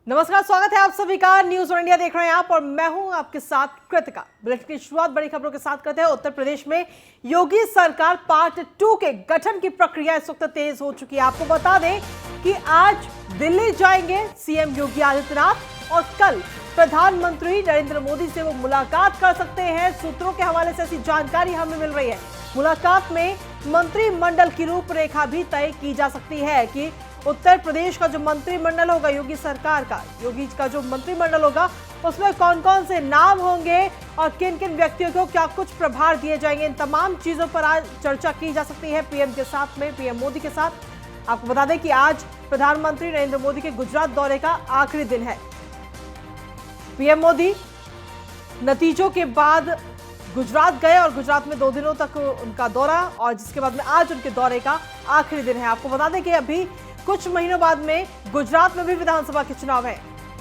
नमस्कार, स्वागत है आप सभी का। न्यूज वन इंडिया देख रहे हैं आप और मैं हूं आपके साथ कृतिका। बुलेटिन की शुरुआत बड़ी खबरों के साथ करते हैं। उत्तर प्रदेश में योगी सरकार पार्ट 2 के गठन की प्रक्रिया इस वक्त तेज हो चुकी है। आपको बता दें कि आज दिल्ली जाएंगे सीएम योगी आदित्यनाथ और कल प्रधानमंत्री नरेंद्र मोदी से वो मुलाकात कर सकते हैं। सूत्रों के हवाले से ऐसी जानकारी हमें मिल रही है। मुलाकात में मंत्रिमंडल की रूपरेखा भी तय की जा सकती है कि उत्तर प्रदेश का जो मंत्रिमंडल होगा, योगी सरकार का, योगी का जो मंत्रिमंडल होगा, उसमें कौन कौन से नाम होंगे और किन किन व्यक्तियों को क्या कुछ प्रभार दिए जाएंगे, इन तमाम चीजों पर आज चर्चा की जा सकती है पीएम के साथ में, पीएम मोदी के साथ। आपको बता दें कि आज प्रधानमंत्री नरेंद्र मोदी के गुजरात दौरे का आखिरी दिन है। पीएम मोदी नतीजों के बाद गुजरात गए और गुजरात में 2 दिनों तक उनका दौरा, और जिसके बाद में आज उनके दौरे का आखिरी दिन है। आपको बता दें कि अभी कुछ महीनों बाद में गुजरात में भी विधानसभा के चुनाव है,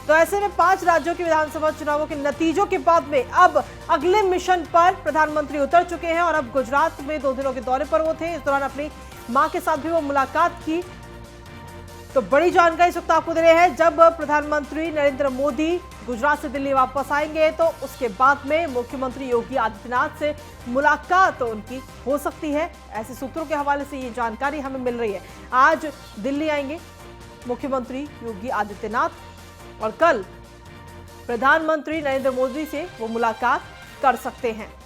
तो ऐसे में 5 राज्यों के विधानसभा चुनावों के नतीजों के बाद में अब अगले मिशन पर प्रधानमंत्री उतर चुके हैं और अब गुजरात में 2 दिनों के दौरे पर वो थे। इस दौरान अपनी मां के साथ भी वो मुलाकात की। तो बड़ी जानकारी इस वक्त आपको दे रहे हैं। जब प्रधानमंत्री नरेंद्र मोदी गुजरात से दिल्ली वापस आएंगे तो उसके बाद में मुख्यमंत्री योगी आदित्यनाथ से मुलाकात उनकी हो सकती है। ऐसे सूत्रों के हवाले से ये जानकारी हमें मिल रही है। आज दिल्ली आएंगे मुख्यमंत्री योगी आदित्यनाथ और कल प्रधानमंत्री नरेंद्र मोदी से वो मुलाकात कर सकते हैं।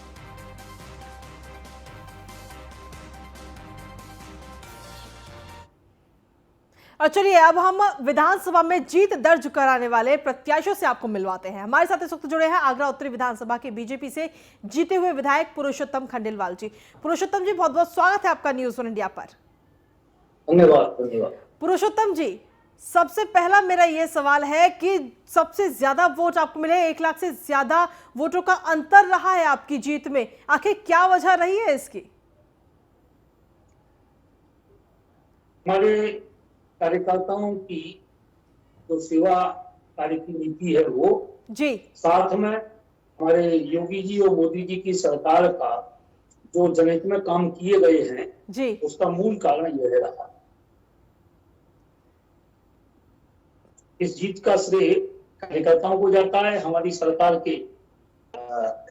और चलिए अब हम विधानसभा में जीत दर्ज कराने वाले प्रत्याशियों से आपको मिलवाते हैं। हमारे साथ इस वक्त जुड़े हैं आगरा उत्तरी विधानसभा के बीजेपी से जीते हुए विधायक पुरुषोत्तम खंडेलवाल जी। पुरुषोत्तम जी, बहुत बहुत स्वागत है आपका न्यूज वन इंडिया पर। धन्यवाद धन्यवाद। पुरुषोत्तम जी, सबसे पहला मेरा यह सवाल है कि सबसे ज्यादा वोट आपको मिले, 1 लाख से ज्यादा वोटों का अंतर रहा है आपकी जीत में, आखिर क्या वजह रही है इसकी? हमारे कार्यकर्ताओं की जो सेवा कार्य की नीति है वो जी, साथ में हमारे योगी जी और मोदी जी की सरकार का जो जनहित में काम किए गए हैं जी, उसका मूल कारण यह रहा। इस जीत का श्रेय कार्यकर्ताओं को जाता है, हमारी सरकार के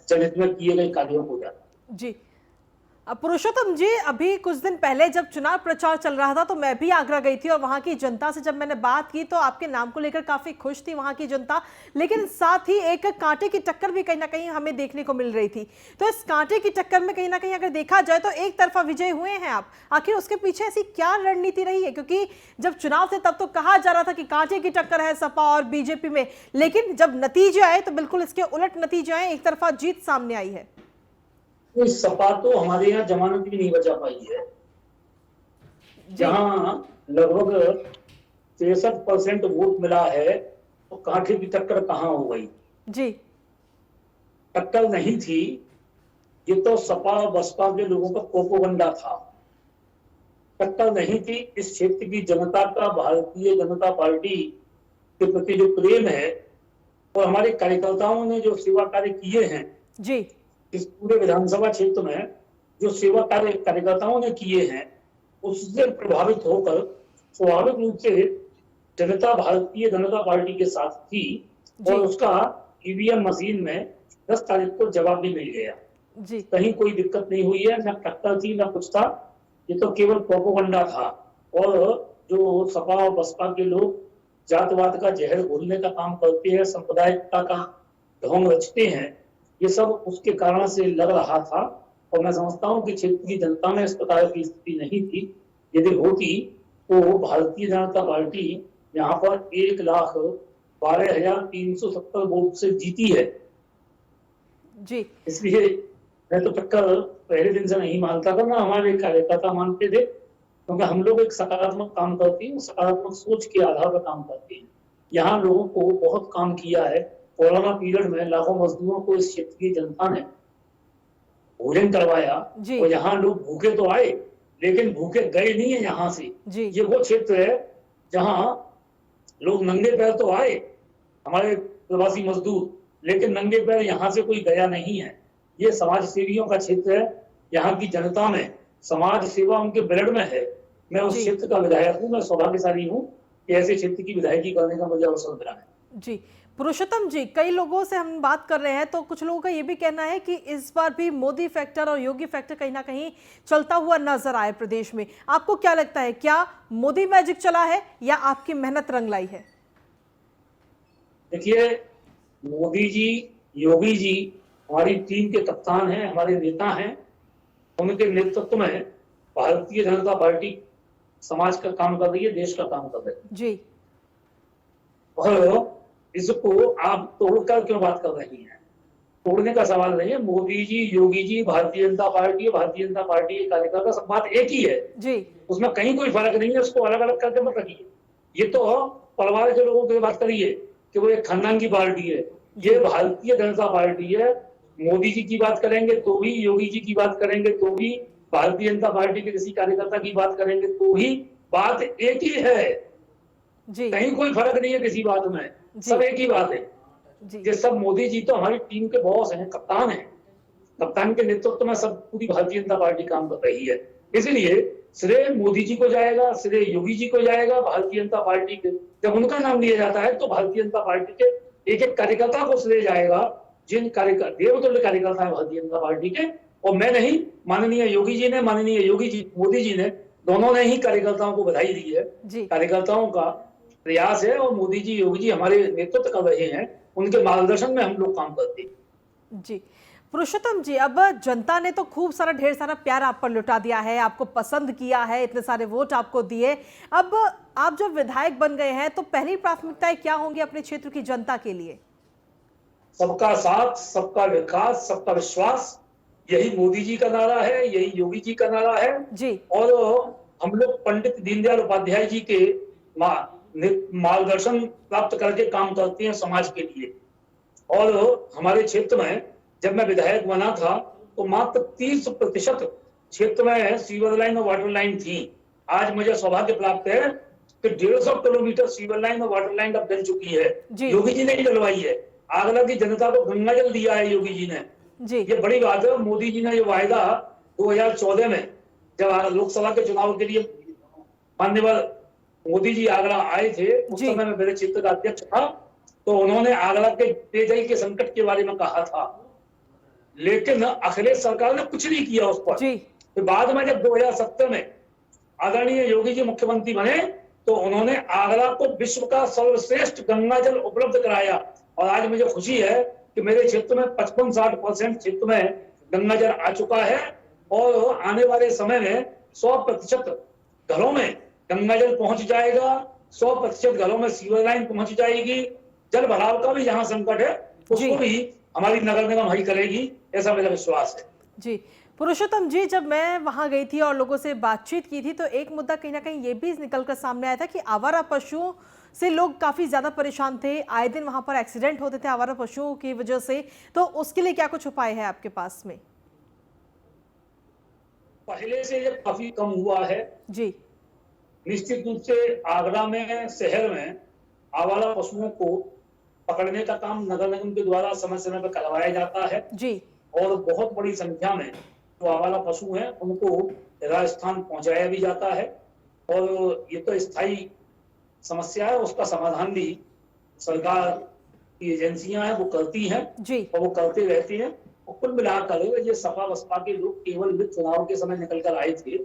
जनहित में किए गए कार्यों को जाता है। जी। पुरुषोत्तम जी, अभी कुछ दिन पहले जब चुनाव प्रचार चल रहा था तो मैं भी आगरा गई थी और वहां की जनता से जब मैंने बात की तो आपके नाम को लेकर काफी खुश थी वहां की जनता, लेकिन साथ ही एक कांटे की टक्कर भी कहीं ना कहीं हमें देखने को मिल रही थी। तो इस कांटे की टक्कर में कहीं ना कहीं अगर देखा जाए तो एक तरफा विजय हुए हैं आप, आखिर उसके पीछे ऐसी क्या रणनीति रही है? क्योंकि जब चुनाव थे तब तो कहा जा रहा था कि कांटे की टक्कर है सपा और बीजेपी में, लेकिन जब नतीजे आए तो बिल्कुल इसके उलट नतीजे आए, एक तरफा जीत सामने आई है। तो सपा तो हमारे यहाँ जमानत भी नहीं बचा पाई है, जहां लगभग 63% वोट मिला है, तो कांटे की टक्कर कहां हो गई? जी, टक्कर नहीं थी, ये तो सपा और बसपा के लोगों का प्रोपोगंडा था। टक्कर नहीं थी, इस क्षेत्र की जनता का भारतीय जनता पार्टी के प्रति जो प्रेम है और हमारे कार्यकर्ताओं ने जो सेवा कार्य किए हैं जी, इस पूरे विधानसभा क्षेत्र में, जो सेवा कार्य कार्यकर्ताओं ने किए हैं उससे प्रभावित होकर स्वाभाविक रूप से जनता भारतीय जनता पार्टी के साथ थी और उसका ईवीएम मशीन में 10 तारीख को जवाब भी मिल गया जी। कहीं कोई दिक्कत नहीं हुई है, न टक्कर थी न कुछ था, ये तो केवल प्रोपोगंडा था। और जो सपा और बसपा के लोग जातवाद का जहर घोलने का काम करते हैं, सांप्रदायिकता का ढोंग रचते हैं, ये सब उसके कारण से लग रहा था। और मैं समझता हूँ कि क्षेत्र की जनता में इस प्रकार की स्थिति नहीं थी। यदि होती तो भारतीय जनता पार्टी यहाँ पर 1,12,370 वोट से जीती है जी। इसलिए मैं तो टक्कर पहले दिन से नहीं मानता था, ना हमारे कार्यकर्ता मानते थे, क्योंकि हम लोग एक सकारात्मक काम करते हैं, सकारात्मक सोच के आधार पर काम करते हैं। यहाँ लोगों को बहुत काम किया है। कोरोना पीरियड में लाखों मजदूरों को इस क्षेत्र की जनता ने भोजन करवाया और यहाँ लोग भूखे तो आए लेकिन भूखे गए नहीं है यहाँ से। ये वो क्षेत्र है जहाँ लोग नंगे पैर तो आए, हमारे प्रवासी मजदूर, लेकिन नंगे पैर यहाँ से कोई गया नहीं है। ये समाज सेवियों का क्षेत्र है, यहाँ की जनता में समाज सेवा उनके ब्लड में है। मैं उस क्षेत्र का विधायक हूँ, मैं सौभाग्यशाली हूँ कि ऐसे क्षेत्र की विधायकी करने का मुझे अवसर मिला है। जी, पुरुषोत्तम जी, कई लोगों से हम बात कर रहे हैं तो कुछ लोगों का ये भी कहना है कि इस बार भी मोदी फैक्टर और योगी फैक्टर कहीं ना कहीं चलता हुआ नजर आए प्रदेश में। आपको क्या लगता है, क्या मोदी मैजिक चला है या आपकी मेहनत रंग लाई है? देखिए, मोदी जी, योगी जी हमारी टीम के कप्तान हैं, हमारे नेता हैं। उनके नेतृत्व में भारतीय जनता पार्टी समाज का काम कर रही है, देश का काम कर रही है। जी और इसको आप तोड़कर क्यों बात कर रही हैं? तोड़ने का सवाल नहीं है। मोदी जी, योगी जी, भारतीय जनता पार्टी के कार्यकर्ता, सब बात एक ही है। जी उसमें कहीं कोई फर्क नहीं है, उसको अलग अलग करके मत रखिए। ये तो परिवार के लोगों की बात करिए कि वो एक खानदान की पार्टी है। ये भारतीय जनता पार्टी है। मोदी जी की बात करेंगे तो भी, योगी जी की बात करेंगे तो भी, भारतीय जनता पार्टी के किसी कार्यकर्ता की बात करेंगे तो भी, बात एक ही है। जी कहीं कोई फर्क नहीं है किसी बात में, जी सब एक ही बात है। जी ये सब मोदी जी तो हमारी टीम के बॉस हैं, कप्तान हैं। कप्तान के नेतृत्व में सब पूरी भारतीय जनता पार्टी काम कर रही है। इसलिए श्रेय मोदी जी को जाएगा, श्रेय योगी जी को जाएगा, भारतीय जनता पार्टी के जब उनका नाम लिया जाता है तो भारतीय जनता पार्टी के एक एक कार्यकर्ता को श्रेय जाएगा। जिन कार्यकर्ता, देवतुल्य कार्यकर्ता है भारतीय जनता पार्टी के, और मैं नहीं, माननीय योगी जी ने, माननीय योगी जी, मोदी जी ने, दोनों ने ही कार्यकर्ताओं को बधाई दी है। जी कार्यकर्ताओं का प्रयास है और मोदी जी, योगी जी हमारे नेतृत्व कर रहे हैं, उनके मार्गदर्शन में हम लोग काम करते हैं। जी पुरुषोत्तम जी, अब जनता ने तो खूब सारा, ढेर सारा प्यार आप पर लुटा दिया है, आपको पसंद किया है, इतने सारे वोट आपको दिए। अब आप जब विधायक बन गए हैं तो पहली प्राथमिकताएं क्या होंगी अपने क्षेत्र की जनता के लिए? सबका साथ, सबका विकास, सबका विश्वास, यही मोदी जी का नारा है, यही योगी जी का नारा है। जी और हम लोग पंडित दीनदयाल उपाध्याय जी के मार्गदर्शन प्राप्त करके काम करते हैं समाज के लिए। और हमारे क्षेत्र में जब मैं विधायक बना था तो मात्र 30% क्षेत्र में सीवर लाइन और वाटर लाइन थी। आज मुझे सौभाग्य प्राप्त है कि 150 किलोमीटर सीवर लाइन और वाटर लाइन अब बन चुकी है। योगी जी ने ही डलवाई है। आगरा की जनता को गंगा जल दिया है योगी जी ने। जी ये बड़ी बात है। मोदी जी ने ये वायदा 2014 में जब लोकसभा के चुनाव के लिए माननीय मोदी जी आगरा आए थे, उस समय मैं मेरे क्षेत्र का अध्यक्ष था, तो उन्होंने आगरा के पेयजल के संकट के बारे में कहा था, लेकिन अखिलेश सरकार ने कुछ नहीं किया उस पर। फिर बाद में जब 2017 में आदरणीय योगी जी मुख्यमंत्री बने तो उन्होंने आगरा को विश्व का सर्वश्रेष्ठ गंगा जल उपलब्ध कराया। और आज मुझे खुशी है कि मेरे क्षेत्र में 55-60% क्षेत्र में गंगा जल आ चुका है और आने वाले समय में 100% घरों में गंगा जल पहुंच जाएगा, 100% घरों में सीवर लाइन पहुंच जाएगी। जल भराव का भी जहां संकट है उसको भी हमारी नगर निगम हल करेगी, ऐसा मेरा विश्वास है। जी पुरुषोत्तम जी, जब मैं वहां गई थी और लोगों से बातचीत की थी तो एक मुद्दा कहीं ना कहीं ये भी निकलकर सामने आया था कि आवारा पशुओं से लोग काफी ज्यादा परेशान थे। आए दिन वहां पर एक्सीडेंट होते थे आवारा पशुओं की वजह से, तो उसके लिए क्या कुछ उपाय है आपके पास में? पहले से ये काफी कम हुआ है जी। निश्चित रूप से आगरा में, शहर में आवारा पशुओं को पकड़ने का काम नगर निगम के द्वारा समय समय पर करवाया जाता है जी। और बहुत बड़ी संख्या में जो आवारा पशु हैं उनको राजस्थान पहुंचाया भी जाता है। और ये तो स्थायी समस्या है, उसका समाधान भी सरकार की एजेंसियां हैं वो करती हैं और वो करते रहती हैं। और कुल मिलाकर ये सपा बसपा के लोग केवल चुनाव के समय निकल कर आए थे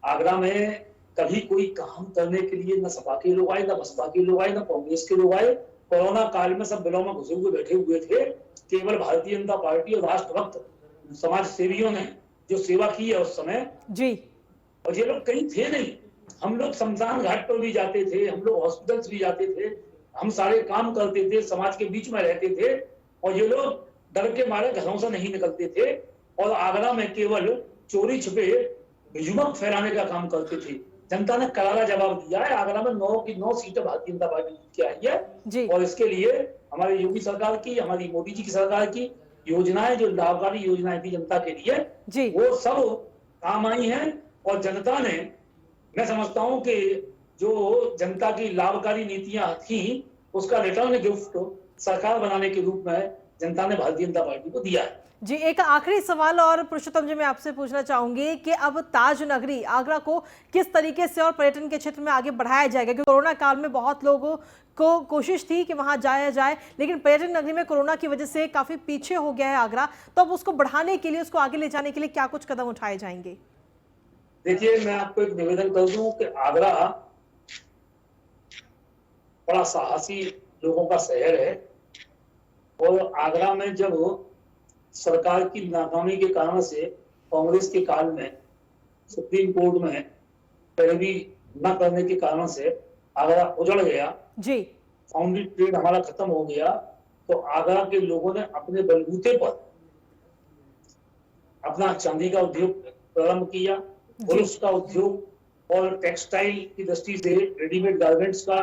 आगरा में, कभी कोई काम करने के लिए न सपा के लोग आए, न बसपा के लोग आए, न कांग्रेस के लोग आए। कोरोना काल में सब बिलों में घुसे हुए बैठे हुए थे। केवल भारतीय जनता पार्टी और राष्ट्रभक्त समाज सेवियों ने जो सेवा की है उस समय जी, और ये लोग कहीं थे नहीं। हम लोग शमशान घाट पर भी जाते थे, हम लोग हॉस्पिटल्स भी जाते थे, हम सारे काम करते थे, समाज के बीच में रहते थे और ये लोग डर के मारे घरों से नहीं निकलते थे और आगरा में केवल चोरी छुपे बिजुमक फैलाने का काम करते थे। जनता ने करारा जवाब दिया है। आगरा में 9 की 9 सीटें भारतीय जनता पार्टी जीत के आई है और इसके लिए हमारी योगी सरकार की, हमारी मोदी जी की सरकार की योजनाएं, जो लाभकारी योजनाएं थी जनता के लिए, वो सब काम आई हैं। और जनता ने, मैं समझता हूं कि जो जनता की लाभकारी नीतियां थी उसका रिटर्न गिफ्ट सरकार बनाने के रूप में जनता ने भारतीय जनता पार्टी को दिया है। जी, एक आखिरी सवाल और पुरुषोत्तम जी मैं आपसे पूछना चाहूंगी कि अब ताज नगरी आगरा को किस तरीके से और पर्यटन के क्षेत्र में आगे बढ़ाया जाएगा, क्योंकि कोरोना काल में बहुत लोगों को कोशिश थी कि वहां जाया जाए, लेकिन पर्यटन नगरी में कोरोना की वजह से काफी पीछे हो गया है आगरा। तो अब उसको बढ़ाने के लिए, उसको आगे ले जाने के लिए क्या कुछ कदम उठाए जाएंगे? देखिए, मैं आपको एक निवेदन कर दूं कि आगरा बड़ा साहसी लोगों का शहर है, और आगरा में जब सरकार की नाकामी के कारण से कांग्रेस के काल में सुप्रीम कोर्ट में पैरवी न करने के कारण से आगरा उजड़ गया जी, फाउंड्री ट्रेड हमारा खत्म हो गया, तो आगरा के लोगों ने अपने बलबूते पर अपना चांदी का उद्योग प्रारंभ किया, पुरुष का उद्योग और टेक्सटाइल की दृष्टि से रेडीमेड गारमेंट्स का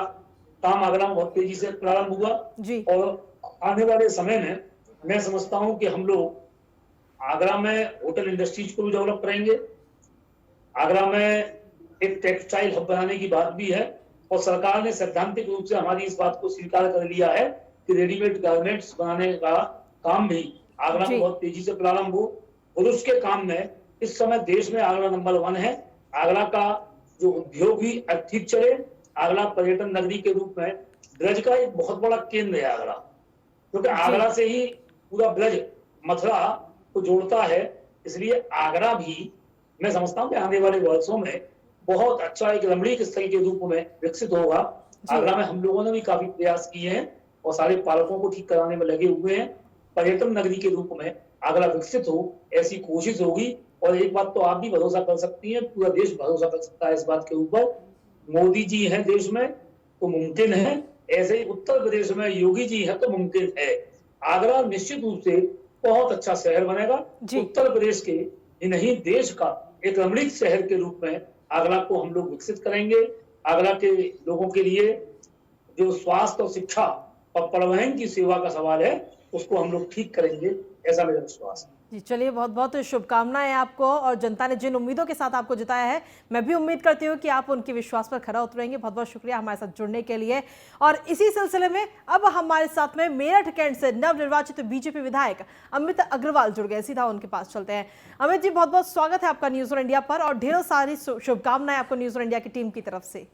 काम आगरा में बहुत तेजी से प्रारंभ हुआ। जी, और आने वाले समय में मैं समझता हूं कि हम लोग आगरा में होटल इंडस्ट्रीज को भी डेवलप करेंगे। आगरा में एक टेक्सटाइल हब बनाने की बात भी है, और सरकार ने सैद्धांतिक रूप से हमारी इस बात को स्वीकार कर लिया है कि रेडीमेड गारमेंट्स बनाने का काम भी आगरा में बहुत तेजी से प्रारंभ हो। पुरुष के काम में इस समय देश में आगरा नंबर 1 है। आगरा का जो उद्योग भी ठीक चले। आगरा पर्यटन नगरी के रूप में ब्रज का एक बहुत बड़ा केंद्र है आगरा, क्योंकि आगरा से ही पूरा ब्रज मथुरा को जोड़ता है। इसलिए आगरा भी मैं समझता हूँ कि आने वाले वर्षों में बहुत अच्छा एक रमणीक स्थल के रूप में विकसित होगा। आगरा में हम लोगों ने भी काफी प्रयास किए हैं और सारे पार्कों को ठीक कराने में लगे हुए हैं। पर्यटन नगरी के रूप में आगरा विकसित हो, ऐसी कोशिश होगी। और एक बात तो आप भी भरोसा कर सकती हैं, पूरा देश भरोसा कर सकता है इस बात के ऊपर, मोदी जी हैं देश में तो मुमकिन है, ऐसे ही उत्तर प्रदेश में योगी जी है तो मुमकिन है। आगरा निश्चित रूप से बहुत अच्छा शहर बनेगा। उत्तर प्रदेश के ही नहीं, देश का एक रमणीक शहर के रूप में आगरा को हम लोग विकसित करेंगे। आगरा के लोगों के लिए जो स्वास्थ्य और शिक्षा और परिवहन की सेवा का सवाल है, उसको हम लोग ठीक करेंगे, ऐसा मेरा विश्वास है। जी, चलिए, बहुत बहुत शुभकामनाएं आपको। और जनता ने जिन उम्मीदों के साथ आपको जिताया है, मैं भी उम्मीद करती हूँ कि आप उनके विश्वास पर खरा उतरेंगे। बहुत बहुत शुक्रिया हमारे साथ जुड़ने के लिए। और इसी सिलसिले में अब हमारे साथ में मेरठ कैंट से नवनिर्वाचित बीजेपी विधायक अमित अग्रवाल जुड़ गए। सीधा उनके पास चलते हैं। अमित जी, बहुत बहुत स्वागत है आपका न्यूज़ ऑन इंडिया पर, और ढेरों सारी शुभकामनाएं आपको न्यूज़ ऑन इंडिया की टीम की तरफ से।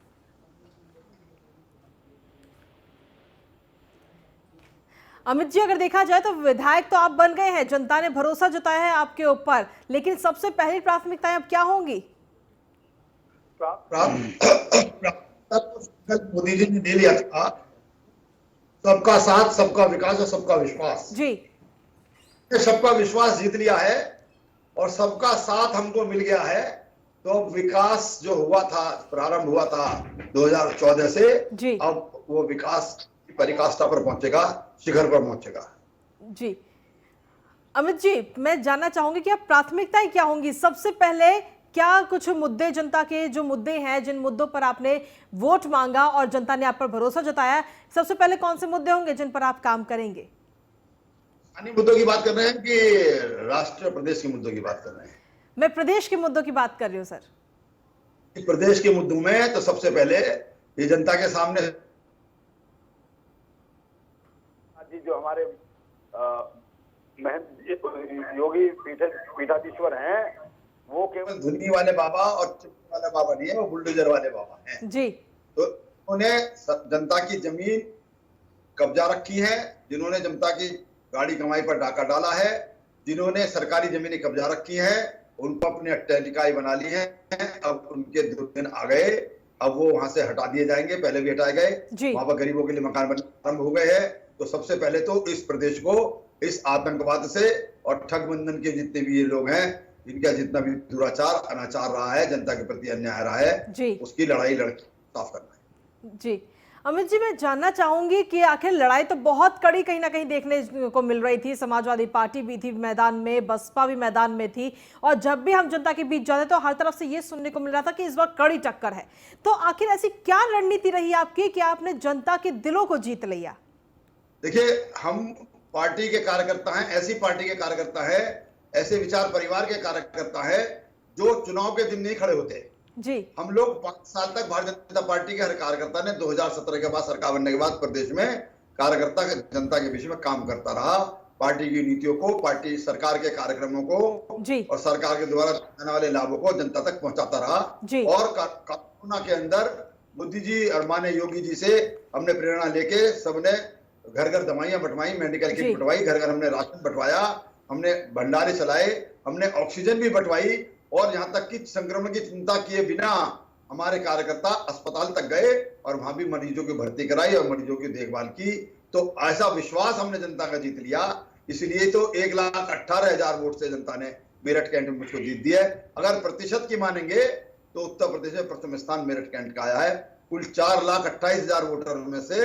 अमित जी, अगर देखा जाए तो विधायक तो आप बन गए हैं, जनता ने भरोसा जताया है आपके ऊपर, लेकिन सबसे पहली प्राथमिकताएं अब क्या होंगी? मोदी जी ने दे लिया था, सबका साथ, सबका विकास और सबका विश्वास। जी, सबका विश्वास जीत लिया है और सबका साथ हमको मिल गया है। तो विकास जो हुआ था, प्रारंभ हुआ था 2014 से, अब वो विकास की पराकाष्ठा पर पहुंचेगा, शिखर पर पहुंचेगा। जी, अमित जी, मैं जानना चाहूंगी कि अब प्राथमिकताएं क्या होंगी? सबसे पहले क्या कुछ मुद्दे, जनता के जो मुद्दे हैं, जिन मुद्दों पर आपने वोट मांगा और जनता ने आप पर भरोसा जताया, सबसे पहले कौन से मुद्दे होंगे जिन पर आप काम करेंगे? स्थानीय मुद्दों की बात कर रहे हैं कि राष्ट्रीय प्रदेश के मुद्दों की बात कर रहे हैं? मैं प्रदेश के मुद्दों की बात कर रही हूँ सर। प्रदेश के मुद्दों में तो सबसे पहले ये जनता के सामने जो हमारे योगी पीठाधीश्वर हैं, वो केवल धुनी वाले बाबा और चिप्स वाले बाबा नहीं है, वो बुलडोजर वाले बाबा हैं जी। तो उन्होंने जनता की जमीन कब्जा रखी है, जिन्होंने जनता की गाड़ी कमाई पर डाका डाला है, जिन्होंने सरकारी जमीनें कब्जा रखी है, उनको अपने अट्टालिकाएं बना ली है। अब उनके 2 दिन आ गए, अब वो वहां से हटा दिए जाएंगे, पहले भी हटाए गए। वहां पर गरीबों के लिए मकान बनना आरंभ हो गए हैं। तो सबसे पहले तो इस प्रदेश को इस आतंकवाद से और ठगबंधन के जितने भी ये लोग हैं, इनका जितना भी दुराचार अनाचार रहा है, जनता के प्रति अन्याय रहा है, उसकी लड़ाई साफ करना है। जी, अमित जी, मैं जानना चाहूंगी कि आखिर लड़ाई तो बहुत कड़ी कहीं ना कहीं देखने को मिल रही थी। समाजवादी पार्टी भी थी मैदान में, बसपा भी मैदान में थी, और जब भी हम जनता के बीच जाते तो हर तरफ से ये सुनने को मिल रहा था कि इस बार कड़ी टक्कर है। तो आखिर ऐसी क्या रणनीति रही आपकी कि आपने जनता के दिलों को जीत लिया? देखिए, हम पार्टी के कार्यकर्ता हैं, ऐसी पार्टी के कार्यकर्ता है, ऐसे विचार परिवार के कार्यकर्ता है जो चुनाव के दिन नहीं खड़े होते जी। हम लोग 5 साल तक भारतीय जनता पार्टी के हर कार्यकर्ता ने 2017 के बाद सरकार बनने के बाद प्रदेश में कार्यकर्ता जनता के बीच में काम करता रहा, पार्टी की नीतियों को, पार्टी सरकार के कार्यक्रमों को जी और सरकार के द्वारा आने वाले लाभों को जनता तक पहुंचाता जी। रहा। और कोरोना के अंदर मोदी जी और माननीय योगी जी से हमने प्रेरणा लेके सबने घर घर दवाइयां बंटवाई, मेडिकल जी। किट बंटवाई, घर घर हमने राशन बंटवाया, हमने भंडारे चलाए, हमने ऑक्सीजन भी बंटवाई और यहाँ तक कि संक्रमण की चिंता किए बिना हमारे कार्यकर्ता अस्पताल तक गए और वहां भी मरीजों की भर्ती कराई और मरीजों की देखभाल की। तो ऐसा विश्वास हमने जनता का जीत लिया, इसलिए तो 1,18,000 वोट से जनता ने मेरठ कैंट में मुझको जीत दिया है। अगर प्रतिशत की मानेंगे तो उत्तर प्रदेश में प्रथम स्थान मेरठ कैंट का आया है। कुल 4,28,000 वोटर में से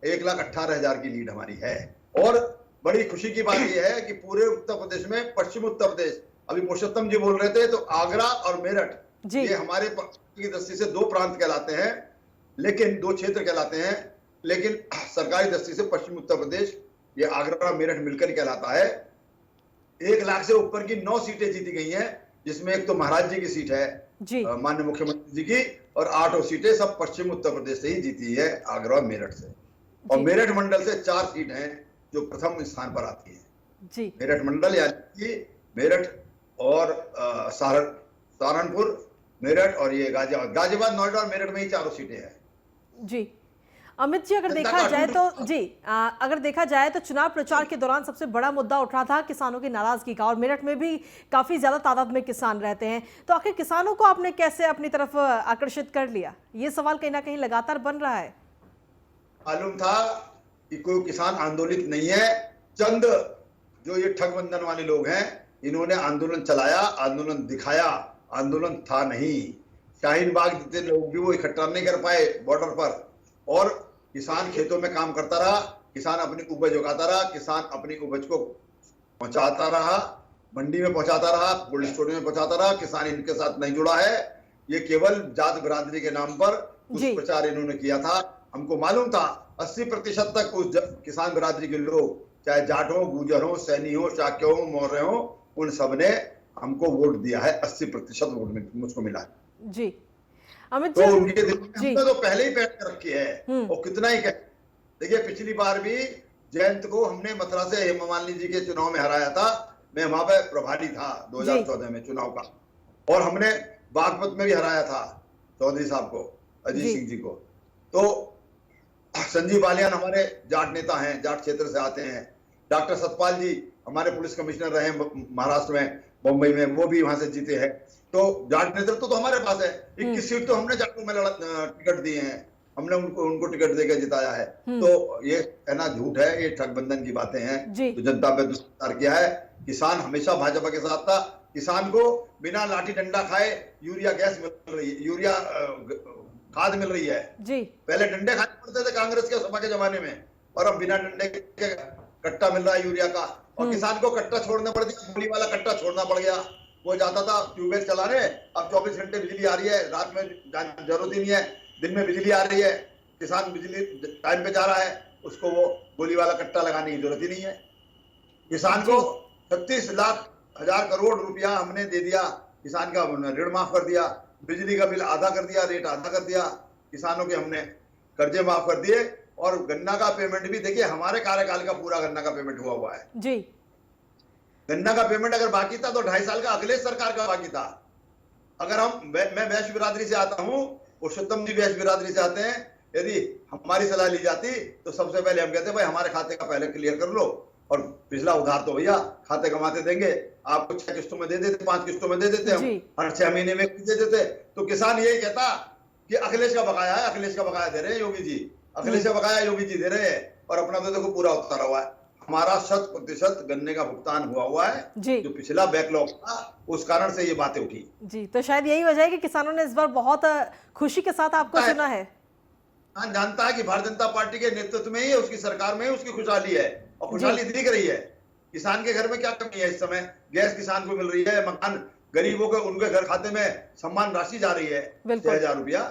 1,18,000 की लीड हमारी है। और बड़ी खुशी की बात यह है कि पूरे उत्तर प्रदेश में, पश्चिम उत्तर प्रदेश, अभी पुरुषोत्तम जी बोल रहे थे, तो आगरा और मेरठ ये हमारे की दृष्टि से 2 प्रांत कहलाते हैं, लेकिन 2 क्षेत्र कहलाते हैं, लेकिन सरकारी दृष्टि से पश्चिम उत्तर प्रदेश ये आगरा और मेरठ मिलकर ही कहलाता है। 1 लाख से ऊपर की 9 सीटें जीती गई हैं, जिसमें एक तो महाराज जी की सीट है माननीय मुख्यमंत्री जी की, और 8 सीटें सब पश्चिम उत्तर प्रदेश से ही जीती है, आगरा और मेरठ से। और मेरठ मंडल से 4 सीट हैं जो प्रथम स्थान पर आती है। मेरठ मंडल यानी कि मेरठ और सहारनपुर, मेरठ और ये गाजियाबाद, नोएडा और मेरठ में ही 4 सीटें हैं। जी अमित जी, अगर देखा जाए तो अगर देखा जाए तो चुनाव प्रचार के दौरान सबसे बड़ा मुद्दा उठ रहा था किसानों की नाराजगी का, और मेरठ में भी काफी ज्यादा तादाद में किसान रहते हैं, तो आखिर किसानों को आपने कैसे अपनी तरफ आकर्षित कर लिया? ये सवाल कहीं ना कहीं लगातार बन रहा है। मालूम था कि कोई किसान आंदोलित नहीं है, चंद जो ये ठगबंधन वाले लोग हैं इन्होंने आंदोलन चलाया, आंदोलन दिखाया, आंदोलन था नहीं। शाहीन बाग जितने लोग भी वो इकट्ठा नहीं कर पाए बॉर्डर पर, और किसान खेतों में काम करता रहा, किसान अपनी उपज उगाता रहा, किसान अपनी उपज को पहुंचाता रहा, मंडी में पहुंचाता रहा, कोल्ड स्टोर में पहुंचाता रहा। किसान इनके साथ नहीं जुड़ा है, ये केवल जात बिरादरी के नाम पर दुष्प्रचार इन्होंने किया था। हमको मालूम था 80% तक उस किसान बिरादरी के लोग, चाहे जाट हो, गुर्जर हो, सैनी हो, शाक्य हो, मौर्य हो, उन सब ने हमको वोट दिया है। 80% वोट मुझको मिला है। जी अमित तो उनके दिल में तो पहले ही पैर रखी है, और कितना ही कह। देखिए पिछली बार भी जयंत को हमने मथुरा से हेमा मालिनी जी के चुनाव में हराया था, मैं वहां पे प्रभारी था 2014 में चुनाव का, और हमने बागपत में भी हराया था चौधरी साहब को, अजीत सिंह जी को। तो संजीव बालियान हमारे जाट नेता हैं, जाट क्षेत्र से आते हैं। डॉक्टर सतपाल जी हमारे पुलिस कमिश्नर रहे महाराष्ट्र में, मुंबई में, वो भी वहां से जीते हैं। तो जाट नेतृत्व तो हमारे पास है। 21 सीट तो हमने जाटों में टिकट दिए हैं, हमने उनको टिकट देकर जिताया है। तो ये कहना झूठ है, ये ठगबंधन की बातें हैं, तो जनता पे दुष्प्रचार किया है। किसान हमेशा भाजपा के साथ था। किसान को बिना लाठी डंडा खाए यूरिया गैस मिल रही है, यूरिया खाद मिल रही है। पहले डंडे खाने पड़ते थे कांग्रेस के सपा के जमाने में, और अब बिना डंडे के कट्टा मिल रहा है यूरिया का। और किसान को कट्टा छोड़ना पड़ गया, गोली वाला कट्टा छोड़ना पड़ गया। वो जाता था ट्यूबवेल चलाने, अब 24 घंटे बिजली आ रही है, रात में जरूरत ही नहीं है, दिन में बिजली आ रही है, किसान बिजली टाइम पे जा रहा है, उसको वो गोली वाला कट्टा लगाने की जरूरत ही नहीं है। किसान को 36 लाख हजार करोड़ रुपया हमने दे दिया, किसान का ऋण माफ कर दिया, बिजली का बिल आधा कर दिया, रेट आधा कर दिया, किसानों के हमने कर्जे माफ कर दिए। और गन्ना का पेमेंट भी देखिए, हमारे कार्यकाल का पूरा गन्ना का पेमेंट हुआ है जी। गन्ना का पेमेंट अगर बाकी था तो 2.5 साल का अगले सरकार का बाकी था। अगर मैं वैश्य बिरादरी से आता हूं, पुरुषोत्तम जी वैश्य बिरादरी से आते हैं, यदि हमारी सलाह ली जाती तो सबसे पहले हम कहते भाई हमारे खाते का पहले क्लियर कर लो, और पिछला उधार तो भैया खाते कमाते देंगे, आपको 6 किस्तों में दे देते, 5 किस्तों में दे देते, हम हर 6 महीने में दे देते। तो किसान यही कहता कि अखिलेश का बकाया है, अखिलेश का बकाया दे रहे हैं योगी जी, अखिलेश का बकाया योगी जी दे रहे हैं, और अपना तो देखो पूरा उतारा हुआ है। हमारा 100% गन्ने का भुगतान हुआ है, जो पिछला बैकलॉग था, उस कारण से ये बातें उठी जी। तो शायद यही वजह है कि किसानों ने इस बार बहुत खुशी के साथ आपको चुना है। हाँ, जानता है कि भारतीय जनता पार्टी के नेतृत्व में ही, उसकी सरकार में ही उसकी खुशहाली है, और खुशहाली दिख रही है। किसान के घर में क्या कमी है इस समय? गैस किसान को मिल रही है, मकान गरीबों के उनके घर खाते में सम्मान राशि जा रही है 6,000 रुपया।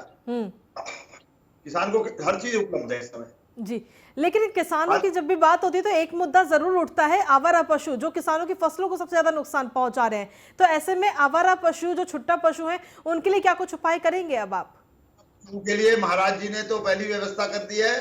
किसान को हर चीज उपलब्ध है इस समय जी। लेकिन किसानों की जब भी बात होती है तो एक मुद्दा जरूर उठता है, आवारा पशु, जो किसानों की फसलों को सबसे ज्यादा नुकसान पहुंचा रहे हैं। तो ऐसे में आवारा पशु, जो छुट्टा पशु हैं, उनके लिए क्या कुछ उपाय करेंगे अब आप? उनके लिए महाराज जी ने तो पहली व्यवस्था कर दी है।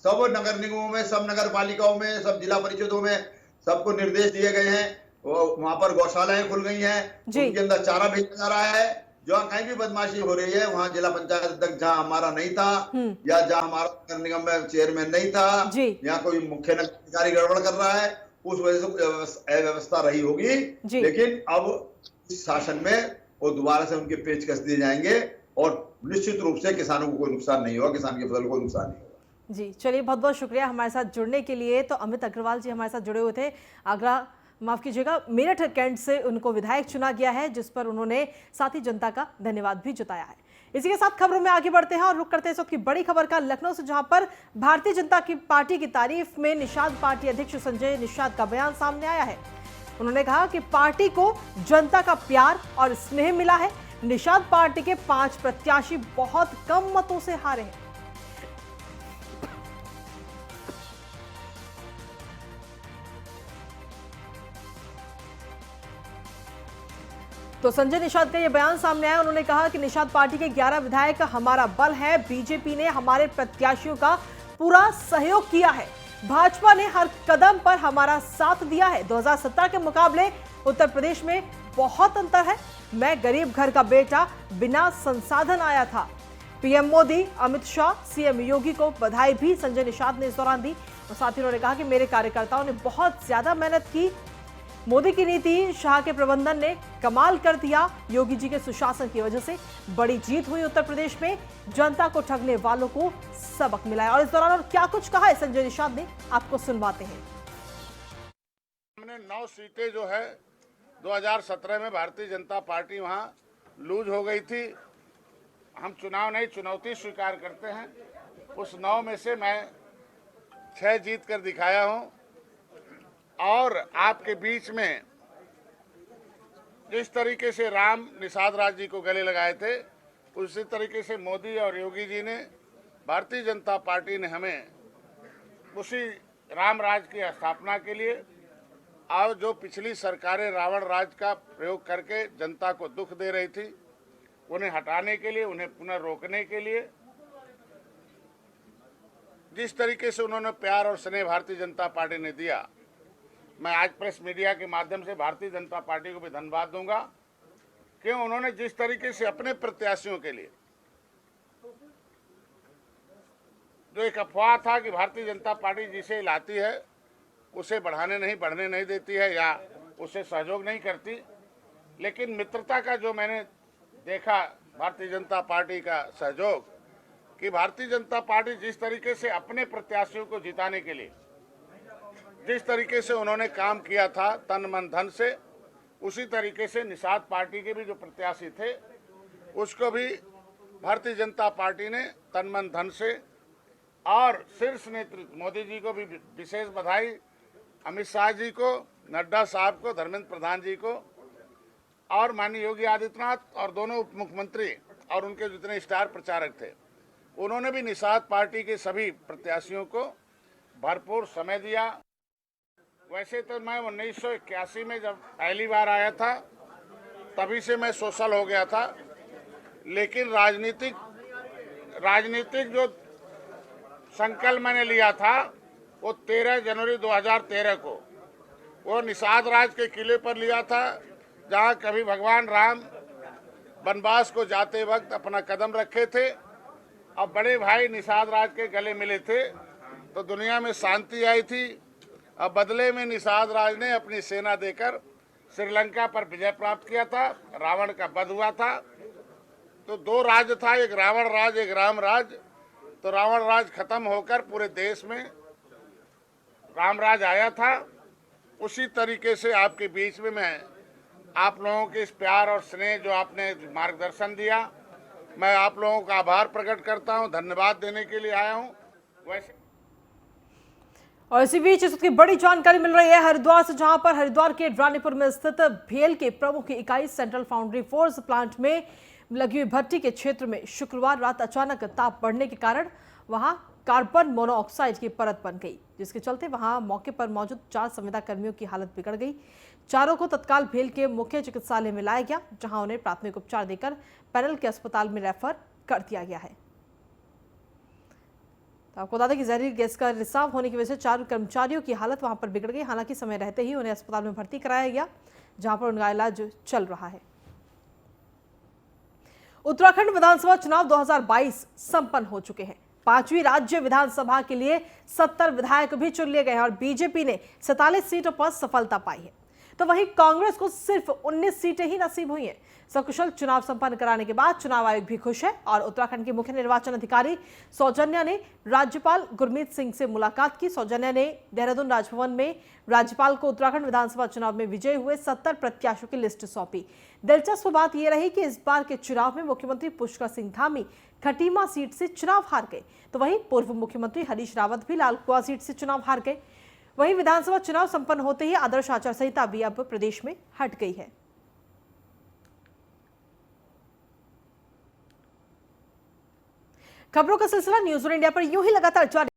सब नगर निगमों में, सब नगर पालिकाओं में, सब जिला परिषदों में सबको निर्देश दिए गए हैं। वहां पर गौशालाएं खुल गई हैं, जी। उनके अंदर चारा भेजा जा रहा है। जहाँ कहीं भी बदमाशी हो रही है, वहां जिला पंचायत अध्यक्ष जहाँ हमारा नहीं था या जहाँ हमारा नगर निगम में चेयरमैन नहीं था जी। या कोई मुख्य नगर अधिकारी गड़बड़ कर रहा है, उस वजह से अव्यवस्था रही होगी। जी। लेकिन अब इस शासन में वो दोबारा से उनके पेच कस दिए जाएंगे और निश्चित रूप से किसानों को कोई नुकसान नहीं होगा, किसान की फसल को नुकसान नहीं होगा। जी चलिए, बहुत बहुत शुक्रिया हमारे साथ जुड़ने के लिए। तो अमित अग्रवाल जी हमारे साथ जुड़े हुए थे। आगरा, माफ कीजिएगा, मेरठ कैंट से उनको विधायक चुना गया है, जिस पर उन्होंने साथी जनता का धन्यवाद भी जताया है। इसी के साथ खबरों में आगे बढ़ते हैं और रुक करते हैं इस वक्त की बड़ी खबर का लखनऊ से, जहां पर भारतीय जनता की पार्टी की तारीफ में निषाद पार्टी अध्यक्ष संजय निषाद का बयान सामने आया है। उन्होंने कहा कि पार्टी को जनता का प्यार और स्नेह मिला है। निषाद पार्टी के 5 प्रत्याशी बहुत कम मतों से हारे हैं। तो संजय निषाद का यह बयान सामने आया। उन्होंने कहा कि निषाद पार्टी के 11 विधायक हमारा बल है। बीजेपी ने हमारे प्रत्याशियों का पूरा सहयोग किया है। भाजपा ने हर कदम पर हमारा साथ दिया है। 2017 के मुकाबले उत्तर प्रदेश में बहुत अंतर है। मैं गरीब घर का बेटा, बिना संसाधन आया था। पीएम मोदी, अमित शाह, सीएम योगी को बधाई भी संजय निषाद ने इस दौरान दी। और साथ ही उन्होंने कहा कि मेरे कार्यकर्ताओं ने बहुत ज्यादा मेहनत की। मोदी की नीति, शाह के प्रबंधन ने कमाल कर दिया। योगी जी के सुशासन की वजह से बड़ी जीत हुई उत्तर प्रदेश में। जनता को ठगने वालों को सबक मिला है। और इस दौरान और क्या कुछ कहा है संजय निषाद ने, आपको सुनवाते हैं। हमने 9 सीटें जो है 2017 में भारतीय जनता पार्टी वहां लूज हो गई थी। हम चुनाव नहीं, चुनौती स्वीकार करते हैं। उस 9 में से मैं 6 जीत कर दिखाया हूं। और आपके बीच में जिस तरीके से राम निषाद राज जी को गले लगाए थे, उसी तरीके से मोदी और योगी जी ने, भारतीय जनता पार्टी ने हमें उसी राम राज की स्थापना के लिए और जो पिछली सरकारें रावण राज का प्रयोग करके जनता को दुख दे रही थी, उन्हें हटाने के लिए, उन्हें पुनः रोकने के लिए जिस तरीके से उन्होंने प्यार और स्नेह भारतीय जनता पार्टी ने दिया, मैं आज प्रेस मीडिया के माध्यम से भारतीय जनता पार्टी को भी धन्यवाद दूंगा कि उन्होंने जिस तरीके से अपने प्रत्याशियों के लिए, जो एक अफवाह था कि भारतीय जनता पार्टी जिसे लाती है उसे बढ़ने नहीं देती है या उसे सहयोग नहीं करती, लेकिन मित्रता का जो मैंने देखा भारतीय जनता पार्टी का सहयोग, कि भारतीय जनता पार्टी जिस तरीके से अपने प्रत्याशियों को जिताने के लिए जिस तरीके से उन्होंने काम किया था तन मन धन से, उसी तरीके से निषाद पार्टी के भी जो प्रत्याशी थे उसको भी भारतीय जनता पार्टी ने तन मन धन से, और शीर्ष नेतृत्व मोदी जी को भी विशेष बधाई, अमित शाह जी को, नड्डा साहब को, धर्मेंद्र प्रधान जी को और माननीय योगी आदित्यनाथ और दोनों उप मुख्यमंत्री और उनके जितने स्टार प्रचारक थे, उन्होंने भी निषाद पार्टी के सभी प्रत्याशियों को भरपूर समय दिया। वैसे तो मैं 1981 में जब पहली बार आया था तभी से मैं सोशल हो गया था, लेकिन राजनीतिक जो संकल्प मैंने लिया था वो 13 जनवरी 2013 को वो निषाद राज के किले पर लिया था, जहां कभी भगवान राम वनवास को जाते वक्त अपना कदम रखे थे और बड़े भाई निषाद राज के गले मिले थे तो दुनिया में शांति आई थी। अब बदले में निषाद राज ने अपनी सेना देकर श्रीलंका पर विजय प्राप्त किया था, रावण का वध हुआ था। तो 2 राज्य था, एक रावण राज, एक राम राज। तो रावण राज खत्म होकर पूरे देश में राम राज आया था। उसी तरीके से आपके बीच में मैं आप लोगों के इस प्यार और स्नेह जो आपने मार्गदर्शन दिया, मैं आप लोगों का आभार प्रकट करता हूं, धन्यवाद देने के लिए आया हूं। वैसे और इसी बीच इस की बड़ी जानकारी मिल रही है हरिद्वार से, जहां पर हरिद्वार के रानीपुर में स्थित भेल के प्रमुख इकाई सेंट्रल फाउंड्री फोर्स प्लांट में लगी हुई भट्टी के क्षेत्र में शुक्रवार रात अचानक ताप बढ़ने के कारण वहां कार्बन मोनोऑक्साइड की परत बन गई, जिसके चलते वहां मौके पर मौजूद 4 संविदा कर्मियों की हालत बिगड़ गई। चारों को तत्काल भेल के मुख्य चिकित्सालय में लाया गया, जहां उन्हें प्राथमिक उपचार देकर पैनल के अस्पताल में रेफर कर दिया गया है। तो आपको बता दें कि जहरीली गैस का रिसाव होने की वजह से 4 कर्मचारियों की हालत वहां पर बिगड़ गई। हालांकि समय रहते ही उन्हें अस्पताल में भर्ती कराया गया, जहां पर उनका इलाज चल रहा है। उत्तराखंड विधानसभा चुनाव 2022 संपन्न हो चुके हैं। 5वीं राज्य विधानसभा के लिए 70 विधायक भी चुन लिए गए हैं और बीजेपी ने 47 सीटों पर सफलता पाई है। तो वहीं कांग्रेस को सिर्फ 19 सीटें ही नसीब हुई हैं। सकुशल चुनाव संपन्न कराने के बाद चुनाव आयोग भी खुश है और उत्तराखंड की मुख्य निर्वाचन अधिकारी सौजन्या ने राज्यपाल गुरमीत सिंह से मुलाकात की। सौजन्या ने देहरादून राजभवन में राज्यपाल को उत्तराखंड विधानसभा चुनाव में विजयी हुए 70 प्रत्याशियों की लिस्ट सौंपी। दिलचस्प बात यह रही कि इस बार के चुनाव में मुख्यमंत्री पुष्कर सिंह धामी खटीमा सीट से चुनाव हार गए, तो वहीं पूर्व मुख्यमंत्री हरीश रावत भी लालकुआं सीट से चुनाव हार गए। वहीं विधानसभा चुनाव संपन्न होते ही आदर्श आचार संहिता भी अब प्रदेश में हट गई है। खबरों का सिलसिला न्यूज़ 1 इंडिया पर यूं ही लगातार जारी